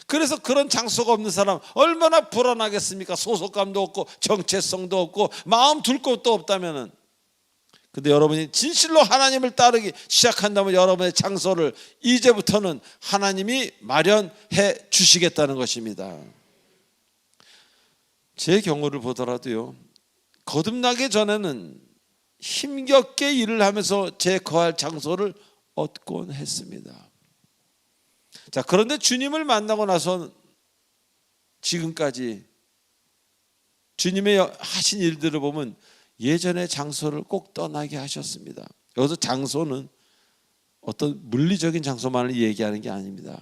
그래서 그런 장소가 없는 사람 얼마나 불안하겠습니까? 소속감도 없고 정체성도 없고 마음 둘 곳도 없다면은. 근데 여러분이 진실로 하나님을 따르기 시작한다면 여러분의 장소를 이제부터는 하나님이 마련해 주시겠다는 것입니다. 제 경우를 보더라도요, 거듭나기 전에는 힘겹게 일을 하면서 제 거할 장소를 얻곤 했습니다. 자, 그런데 주님을 만나고 나서 지금까지 주님의 하신 일들을 보면 예전의 장소를 꼭 떠나게 하셨습니다. 여기서 장소는 어떤 물리적인 장소만을 얘기하는 게 아닙니다.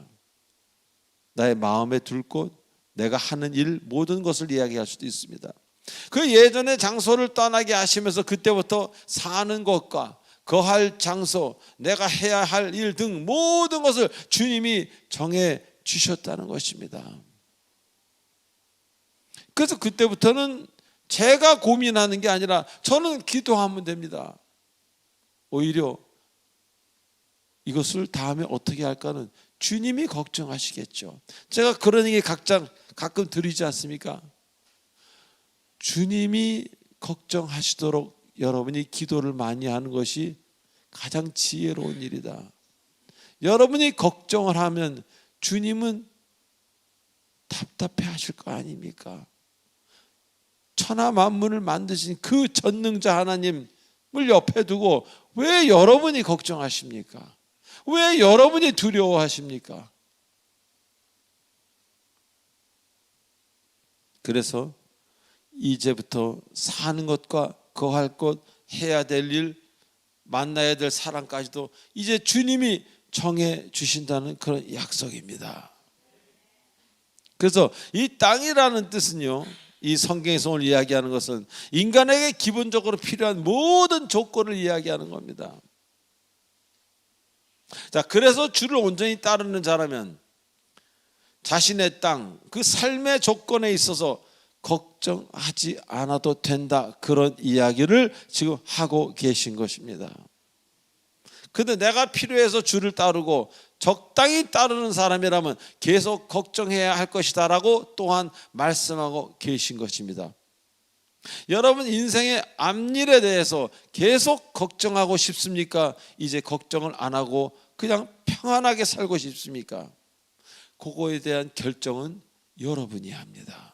나의 마음에 둘 곳, 내가 하는 일, 모든 것을 이야기할 수도 있습니다. 그 예전의 장소를 떠나게 하시면서 그때부터 사는 것과 거할 장소, 내가 해야 할 일 등 모든 것을 주님이 정해 주셨다는 것입니다. 그래서 그때부터는 제가 고민하는 게 아니라 저는 기도하면 됩니다. 오히려 이것을 다음에 어떻게 할까는 주님이 걱정하시겠죠. 제가 그런 얘기 가끔 드리지 않습니까? 주님이 걱정하시도록 여러분이 기도를 많이 하는 것이 가장 지혜로운 일이다. 여러분이 걱정을 하면 주님은 답답해 하실 거 아닙니까? 천하 만물을 만드신 그 전능자 하나님을 옆에 두고 왜 여러분이 걱정하십니까? 왜 여러분이 두려워하십니까? 그래서 이제부터 사는 것과 거할 것, 해야 될 일, 만나야 될 사람까지도 이제 주님이 정해 주신다는 그런 약속입니다. 그래서 이 땅이라는 뜻은요, 이 성경에서 오늘 이야기하는 것은 인간에게 기본적으로 필요한 모든 조건을 이야기하는 겁니다. 자, 그래서 주를 온전히 따르는 자라면 자신의 땅, 그 삶의 조건에 있어서 걱정하지 않아도 된다, 그런 이야기를 지금 하고 계신 것입니다. 근데 내가 필요해서 주를 따르고 적당히 따르는 사람이라면 계속 걱정해야 할 것이다 라고 또한 말씀하고 계신 것입니다. 여러분 인생의 앞일에 대해서 계속 걱정하고 싶습니까? 이제 걱정을 안 하고 그냥 평안하게 살고 싶습니까? 그거에 대한 결정은 여러분이 합니다.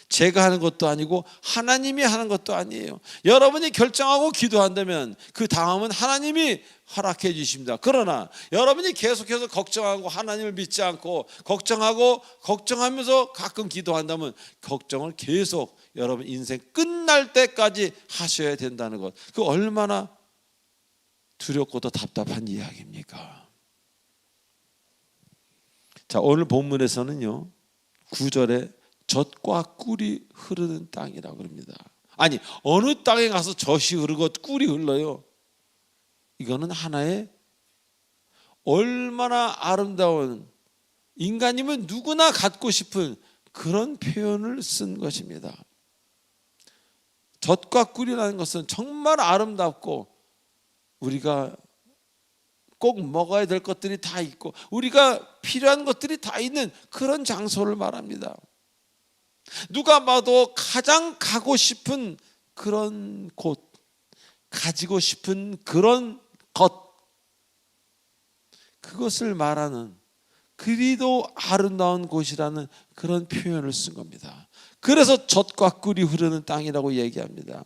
제가 하는 것도 아니고 하나님이 하는 것도 아니에요. 여러분이 결정하고 기도한다면 그 다음은 하나님이 허락해 주십니다. 그러나 여러분이 계속해서 걱정하고 하나님을 믿지 않고 걱정하면서 가끔 기도한다면 걱정을 계속 여러분 인생 끝날 때까지 하셔야 된다는 것, 그 얼마나 두렵고도 답답한 이야기입니까? 자, 오늘 본문에서는요 9절에 젖과 꿀이 흐르는 땅이라고 그럽니다. 아니, 어느 땅에 가서 젖이 흐르고 꿀이 흘러요? 이거는 하나의 얼마나 아름다운, 인간이면 누구나 갖고 싶은 그런 표현을 쓴 것입니다. 젖과 꿀이라는 것은 정말 아름답고 우리가 꼭 먹어야 될 것들이 다 있고 우리가 필요한 것들이 다 있는 그런 장소를 말합니다. 누가 봐도 가장 가고 싶은 그런 곳, 가지고 싶은 그런 것, 그것을 말하는 그리도 아름다운 곳이라는 그런 표현을 쓴 겁니다. 그래서 젖과 꿀이 흐르는 땅이라고 얘기합니다.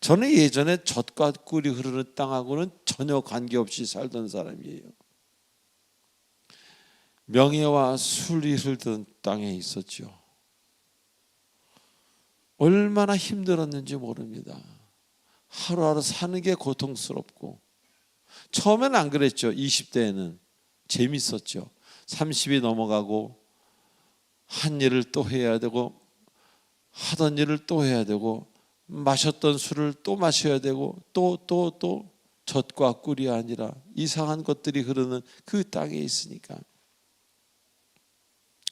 저는 예전에 젖과 꿀이 흐르는 땅하고는 전혀 관계없이 살던 사람이에요. 명예와 술이 흐르던 땅에 있었죠. 얼마나 힘들었는지 모릅니다. 하루하루 사는 게 고통스럽고, 처음엔 안 그랬죠. 20대에는 재밌었죠. 30이 넘어가고 한 일을 또 해야 되고 하던 일을 또 해야 되고 마셨던 술을 또 마셔야 되고 또 젖과 꿀이 아니라 이상한 것들이 흐르는 그 땅에 있으니까.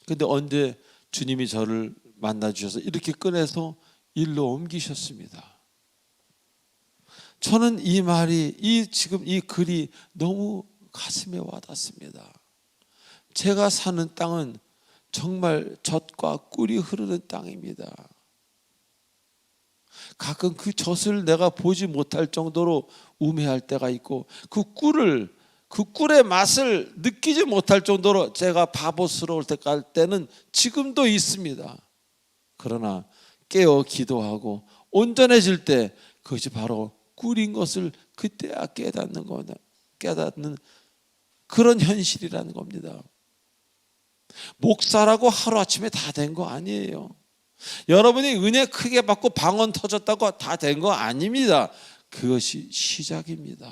근데 언제 주님이 저를 만나 주셔서 이렇게 꺼내서 일로 옮기셨습니다. 저는 이 말이, 지금 이 글이 너무 가슴에 와닿습니다. 제가 사는 땅은 정말 젖과 꿀이 흐르는 땅입니다. 가끔 그 젖을 내가 보지 못할 정도로 우매할 때가 있고 그 꿀의 맛을 느끼지 못할 정도로 제가 바보스러울 때는 지금도 있습니다. 그러나 깨어 기도하고 온전해질 때 그것이 바로 꿀인 것을 그때야 깨닫는 그런 현실이라는 겁니다. 목사라고 하루아침에 다 된 거 아니에요. 여러분이 은혜 크게 받고 방언 터졌다고 다 된 거 아닙니다. 그것이 시작입니다.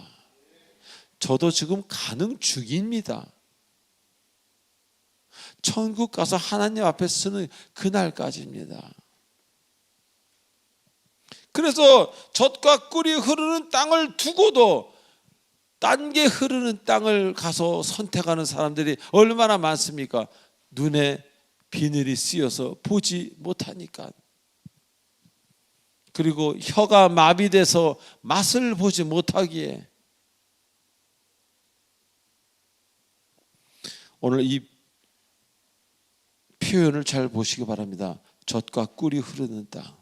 저도 지금 가는 중입니다. 천국 가서 하나님 앞에 서는 그날까지입니다. 그래서 젖과 꿀이 흐르는 땅을 두고도 딴 게 흐르는 땅을 가서 선택하는 사람들이 얼마나 많습니까? 눈에 비늘이 씌어서 보지 못하니까, 그리고 혀가 마비돼서 맛을 보지 못하기에, 오늘 이 표현을 잘 보시기 바랍니다. 젖과 꿀이 흐르는 땅.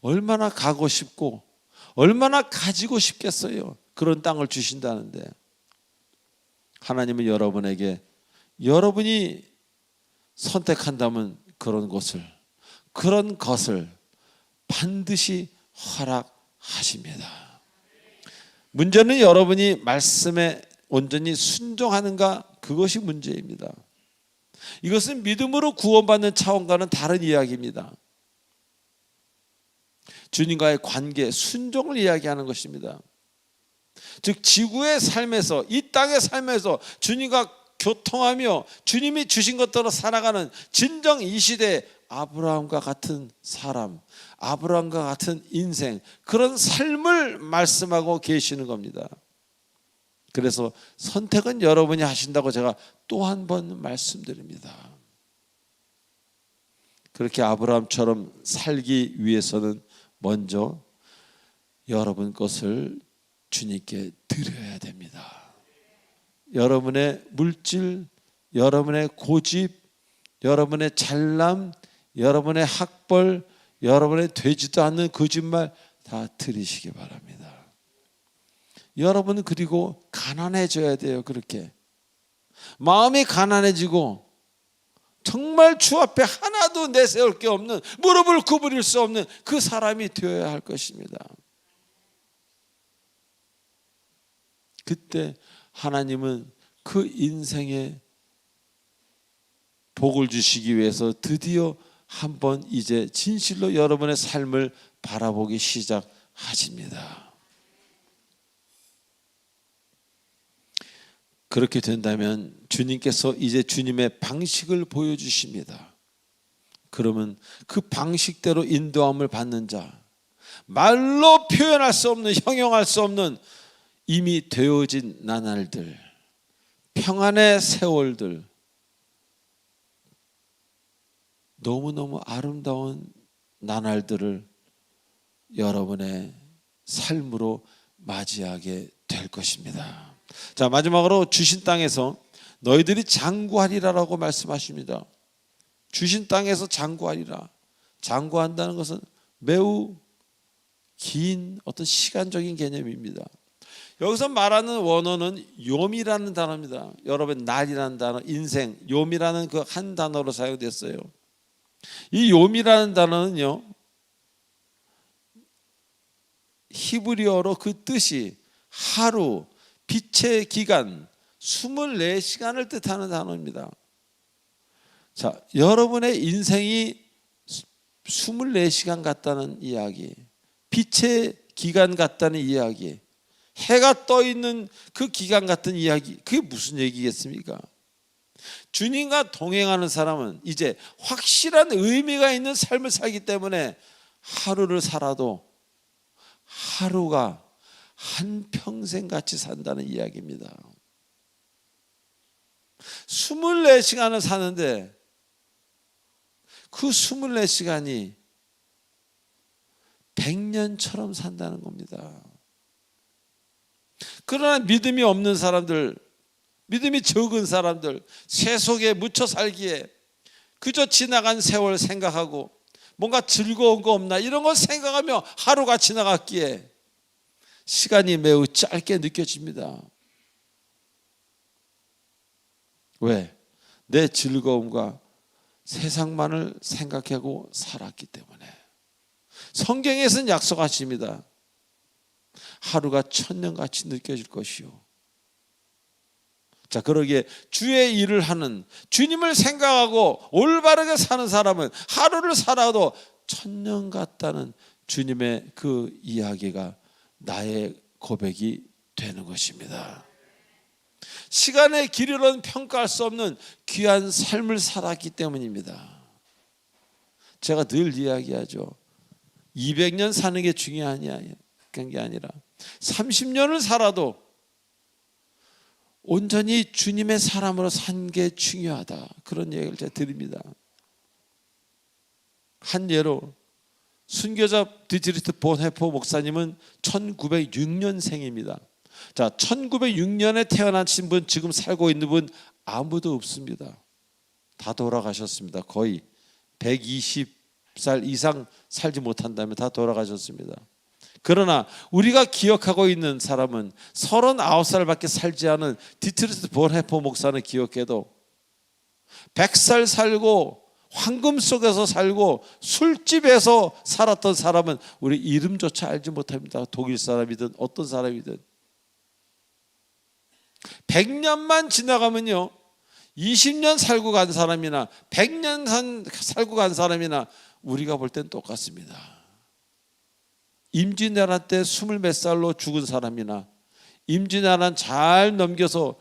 얼마나 가고 싶고 얼마나 가지고 싶겠어요. 그런 땅을 주신다는데, 하나님은 여러분에게, 여러분이 선택한다면 그런 곳을, 그런 것을 반드시 허락하십니다. 문제는 여러분이 말씀에 온전히 순종하는가, 그것이 문제입니다. 이것은 믿음으로 구원받는 차원과는 다른 이야기입니다. 주님과의 관계, 순종을 이야기하는 것입니다. 즉 지구의 삶에서, 이 땅의 삶에서 주님과 교통하며 주님이 주신 것대로 살아가는 진정 이 시대의 아브라함과 같은 사람, 아브라함과 같은 인생, 그런 삶을 말씀하고 계시는 겁니다. 그래서 선택은 여러분이 하신다고 제가 또 한 번 말씀드립니다. 그렇게 아브라함처럼 살기 위해서는 먼저 여러분 것을 주님께 드려야 됩니다. 여러분의 물질, 여러분의 고집, 여러분의 잘남, 여러분의 학벌, 여러분의 되지도 않는 거짓말 다 드리시기 바랍니다. 여러분, 그리고 가난해져야 돼요. 그렇게 마음이 가난해지고 정말 주 앞에 하나도 내세울 게 없는, 무릎을 구부릴 수 없는 그 사람이 되어야 할 것입니다. 그때 하나님은 그 인생에 복을 주시기 위해서 드디어 한번 이제 진실로 여러분의 삶을 바라보기 시작하십니다. 그렇게 된다면 주님께서 이제 주님의 방식을 보여주십니다. 그러면 그 방식대로 인도함을 받는 자, 말로 표현할 수 없는, 형용할 수 없는 이미 되어진 나날들, 평안의 세월들, 너무너무 아름다운 나날들을 여러분의 삶으로 맞이하게 될 것입니다. 자, 마지막으로 주신 땅에서 너희들이 장구하리라라고 말씀하십니다. 주신 땅에서 장구하리라. 장구한다는 것은 매우 긴 어떤 시간적인 개념입니다. 여기서 말하는 원어는 욤이라는 단어입니다. 여러분, 날이라는 단어, 인생, 욤이라는 그 한 단어로 사용됐어요. 이 욤이라는 단어는요, 히브리어로 그 뜻이 하루, 빛의 기간, 24시간을 뜻하는 단어입니다. 자, 여러분의 인생이 24시간 같다는 이야기, 빛의 기간 같다는 이야기, 해가 떠 있는 그 기간 같은 이야기, 그게 무슨 얘기겠습니까? 주님과 동행하는 사람은 이제 확실한 의미가 있는 삶을 살기 때문에 하루를 살아도 하루가 한평생 같이 산다는 이야기입니다. 24시간을 사는데 그 24시간이 100년처럼 산다는 겁니다. 그러나 믿음이 없는 사람들, 믿음이 적은 사람들, 세속에 묻혀 살기에 그저 지나간 세월 생각하고 뭔가 즐거운 거 없나 이런 거 생각하며 하루가 지나갔기에 시간이 매우 짧게 느껴집니다. 왜? 내 즐거움과 세상만을 생각하고 살았기 때문에. 성경에서는 약속하십니다. 하루가 천년같이 느껴질 것이요. 자, 그러기에 주의 일을 하는, 주님을 생각하고 올바르게 사는 사람은 하루를 살아도 천년 같다는 주님의 그 이야기가 나의 고백이 되는 것입니다. 시간의 길이로는 평가할 수 없는 귀한 삶을 살았기 때문입니다. 제가 늘 이야기하죠. 200년 사는 게 중요한 게 아니라 30년을 살아도 온전히 주님의 사람으로 산 게 중요하다. 그런 얘기를 제가 드립니다. 한 예로 순교자 디트리트 본헤퍼 목사님은 1906년생입니다. 자, 1906년에 태어나신 분, 지금 살고 있는 분 아무도 없습니다. 다 돌아가셨습니다. 거의 120살 이상 살지 못한다면 다 돌아가셨습니다. 그러나 우리가 기억하고 있는 사람은 39살밖에 살지 않은 디트리트 본헤퍼 목사는 기억해도 100살 살고 황금 속에서 살고 술집에서 살았던 사람은 우리 이름조차 알지 못합니다. 독일 사람이든 어떤 사람이든 100년만 지나가면요, 20년 살고 간 사람이나 100년 살고 간 사람이나 우리가 볼 땐 똑같습니다. 임진왜란 때 20몇 살로 죽은 사람이나 임진왜란 잘 넘겨서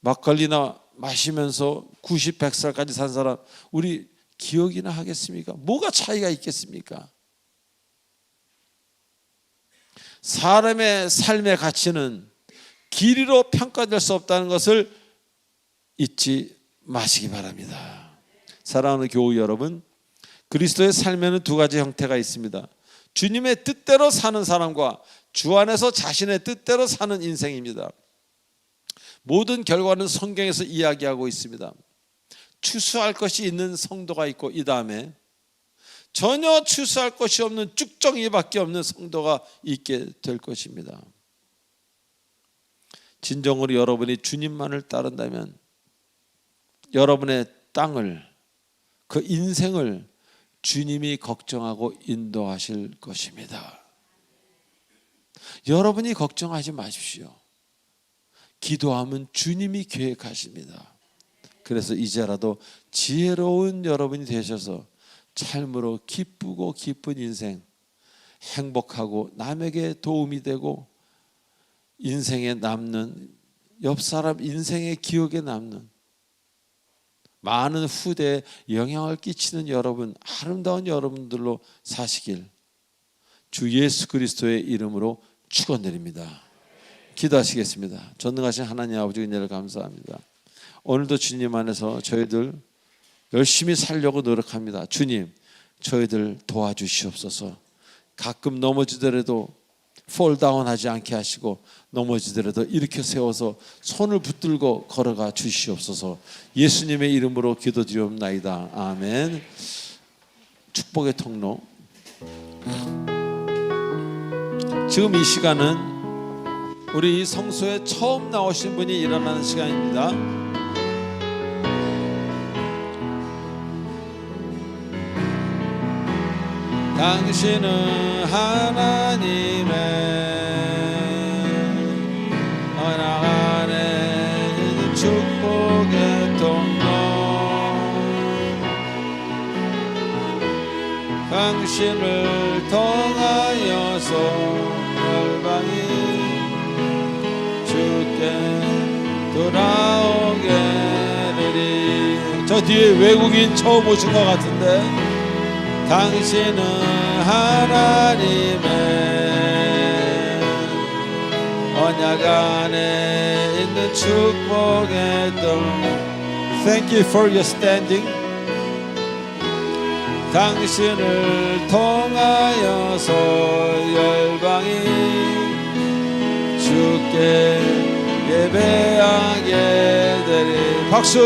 막걸리나 마시면서 90, 100살까지 산 사람 우리 기억이나 하겠습니까? 뭐가 차이가 있겠습니까? 사람의 삶의 가치는 길이로 평가될 수 없다는 것을 잊지 마시기 바랍니다. 사랑하는 교우 여러분, 그리스도의 삶에는 두 가지 형태가 있습니다. 주님의 뜻대로 사는 사람과 주 안에서 자신의 뜻대로 사는 인생입니다. 모든 결과는 성경에서 이야기하고 있습니다. 추수할 것이 있는 성도가 있고, 이 다음에 전혀 추수할 것이 없는 쭉정이밖에 없는 성도가 있게 될 것입니다. 진정으로 여러분이 주님만을 따른다면 여러분의 땅을, 그 인생을 주님이 걱정하고 인도하실 것입니다. 여러분이 걱정하지 마십시오. 기도하면 주님이 계획하십니다. 그래서 이제라도 지혜로운 여러분이 되셔서 삶으로 기쁘고 기쁜 인생, 행복하고 남에게 도움이 되고 인생에 남는, 옆 사람 인생의 기억에 남는, 많은 후대에 영향을 끼치는 여러분, 아름다운 여러분들로 사시길 주 예수 그리스도의 이름으로 축원드립니다. 기도하시겠습니다. 전능하신 하나님 아버지, 은혜를 감사합니다. 오늘도 주님 안에서 저희들 열심히 살려고 노력합니다. 주님, 저희들 도와주시옵소서. 가끔 넘어지더라도 폴다운 하지 않게 하시고, 넘어지더라도 일으켜 세워서 손을 붙들고 걸어가 주시옵소서. 예수님의 이름으로 기도드리옵나이다. 아멘. 축복의 통로. 지금 이 시간은 우리 성소에 처음 나오신 분이 일어나는 시간입니다. 당신은 하나님의 언약 안에 있는 축복의 통로, 당신을 통하여서 열방이 주께 돌아오게 되리. 저 뒤에 외국인 처음 오신 것 같은데, 당신은 하나님의 언약 안에 있는 축복의 동. Thank you for your standing. 당신을 통하여서 열방이 주께 예배하게 되리. 박수.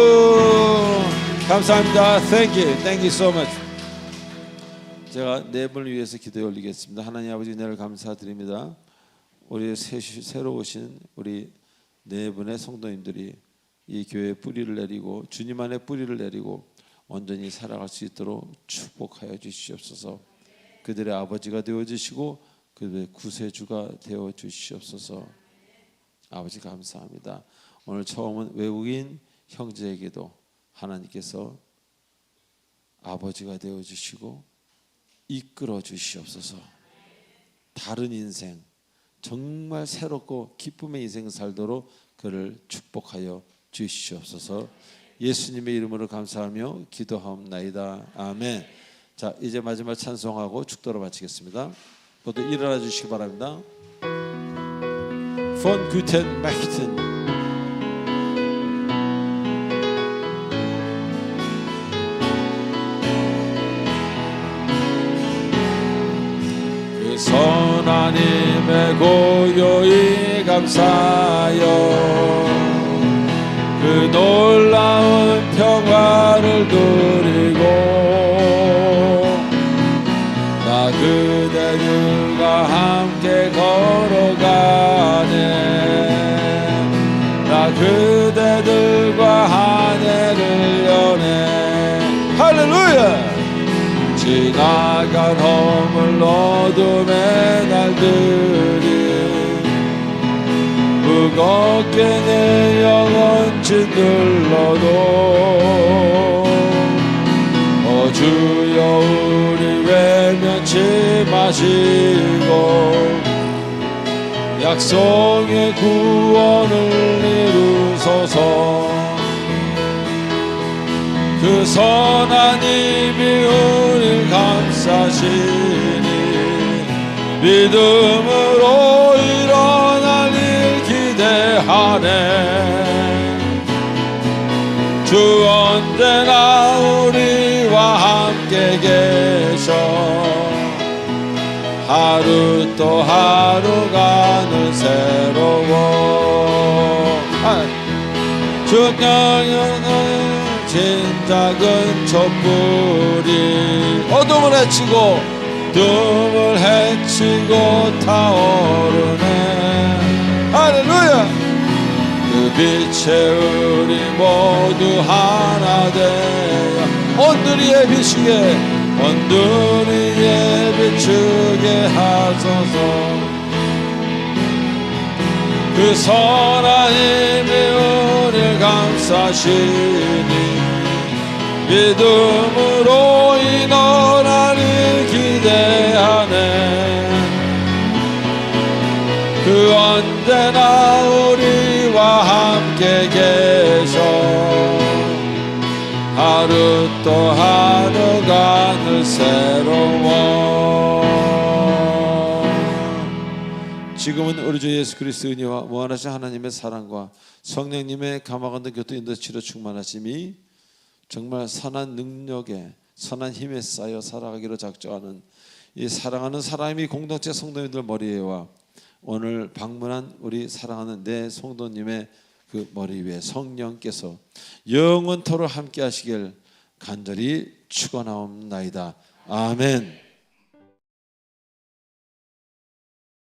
감사합니다. Thank you. Thank you so much. 제가 네 분을 위해서 기도에 올리겠습니다. 하나님 아버지, 은혜를 감사드립니다. 우리 새로 오신 우리 네 분의 성도님들이 이 교회에 뿌리를 내리고 주님 안에 뿌리를 내리고 온전히 살아갈 수 있도록 축복하여 주시옵소서. 그들의 아버지가 되어주시고 그들의 구세주가 되어주시옵소서. 아버지 감사합니다. 오늘 처음은 외국인 형제에게도 하나님께서 아버지가 되어주시고 이끌어 주시옵소서. 다른 인생, 정말 새롭고 기쁨의 인생 살도록 그를 축복하여 주시옵소서. 예수님의 이름으로 감사하며 기도하옵나이다. 아멘. 자, 이제 마지막 찬송하고 축도로 마치겠습니다. 모두 일어나 주시기 바랍니다. Von guten Mächten 하나님의 고요히 감사하여 그 놀라운 평화를 누리고 나 그대들과 함께 걸어가네 나 그대들과 한 해를 여네 할렐루야 지나간 허물 어둠의 날들이 무겁게 내 영혼 짓눌러도 주여 우리 외면치 마시고 약속의 구원을 이루소서 그 선한 힘이 우릴 감싸시니 믿음으로 일어날 일 기대하네 주 언제나 우리와 함께 계셔 하루 또 하루가 늘 새로워 중량은 진작은 촛불이 어둠을 헤치고 둠을 헤치고 타오르네 할렐루야 그 빛에 우리 모두 하나 되어 온누리에 비추게 온누리에 비추게 하소서 그 선한 힘이 우리를 감싸시니 믿음으로 이 너라를 기대하네 그 언제나 우리와 함께 계셔 하루 또 하루가 늘 새로워 지금은 우리 주 예수 그리스도의 은혜와 무한하신 하나님의 사랑과 성령님의 감화감동 교통 인도 치료 충만하심이 정말 선한 능력에 선한 힘에 쌓여 살아가기로 작정하는 이 사랑하는 사람이 공동체 성도님들 머리에와 오늘 방문한 우리 사랑하는 내 성도님의 그 머리 위에 성령께서 영원토록 함께 하시길 간절히 축원하옵나이다. 아멘.